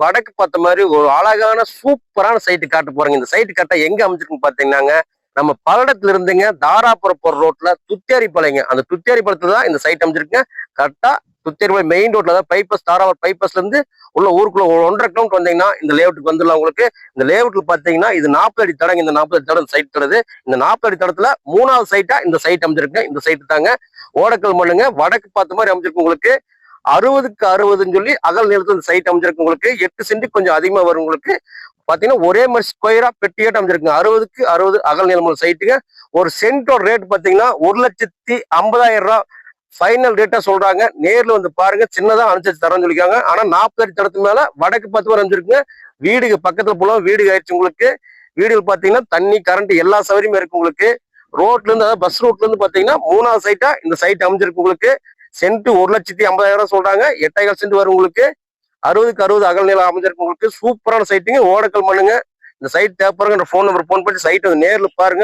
வடக்கு பார்த்த மாதிரி ஒரு அழகான சூப்பரான சைட்டு காட்ட போறேங்க. இந்த சைட்டு கரெக்டா எங்க அமைஞ்சிருக்குன்னு பாத்தீங்கன்னாங்க, நம்ம பல்லடத்துல இருந்துங்க தாராபுரம் போற ரோட்ல துத்தியாரிப்பாளையங்க. அந்த துத்தியாரிப்பாளையத்துல தான் இந்த சைட் அமைஞ்சிருக்குங்க. கரெக்டா துத்தியாரிப்பாளையம் மெயின் ரோட்ல, அதாவது பைபாஸ், தாராபுரம் பைபாஸ்ல இருந்து உள்ள ஊருக்குள்ள ஒரு 1.5 கிலோமீட்டர் வந்தீங்கன்னா இந்த லேஅவுட்டுக்கு வந்துடலாம் உங்களுக்கு. இந்த லேஅவுட்ல பாத்தீங்கன்னா இது 40 அடி தடங்க. இந்த 40 அடி தடம் சைட் தடுது. இந்த 40 அடி தடத்துல 3வது சைட்டா இந்த சைட் அமைஞ்சிருக்குங்க. இந்த சைட்டு தாங்க ஓடக்கல் மண்ணுங்க. வடக்கு பார்த்த மாதிரி அமைஞ்சிருக்கு உங்களுக்கு. 60க்கு 60ன்னு சொல்லி அகல் நீளத்துல இந்த சைட் அமைஞ்சிருக்கு உங்களுக்கு. 8 சென்ட் கொஞ்சம் அதிகமா வரும் உங்களுக்கு. பாத்தீங்கன்னா ஒரே மாதிரி ஸ்கொயரா பெட்டியாட்டம் அமைஞ்சிருக்குங்க. 60க்கு 60 அகல் நீளமுள்ள சைட்டுங்க. ஒரு சென்டோட ரேட் பாத்தீங்கன்னா 1,50,000 ஃபைனல் ரேட்டா சொல்றாங்க. நேர்ல வந்து பாருங்க, சின்னதா அனுசரிச்சு தரேன்னு சொல்லிருக்காங்க. ஆனா 40 அடி தடத்து மேல வடக்கு 10 பேர் அமைஞ்சிருக்குங்க. வீடுக்கு பக்கத்துல போல வீடு ஆயிடுச்சு உங்களுக்கு. வீடுகள் பாத்தீங்கன்னா தண்ணி, கரண்ட் எல்லா சௌகரியமும் இருக்கு உங்களுக்கு. ரோட்ல இருந்து, அதாவது பஸ் ரோட்ல இருந்து பாத்தீங்கன்னா 3வது சைட்டா இந்த சைட் அமைஞ்சிருக்கு உங்களுக்கு. சென்ட் 1,50,000 சொல்றாங்க. 8,000 சென்ட் வரும் உங்களுக்கு. 60க்கு 60 அகல் நீளம் அமைஞ்சிருக்கு உங்களுக்கு. சூப்பரான சைட்டுங்க. ஓடக்கல் மண்ணுங்க. இந்த சைட் தேவைப்படுற ஃபோன் நம்பர் போன் பண்ணி சைட் வந்து நேர்ல பாருங்க.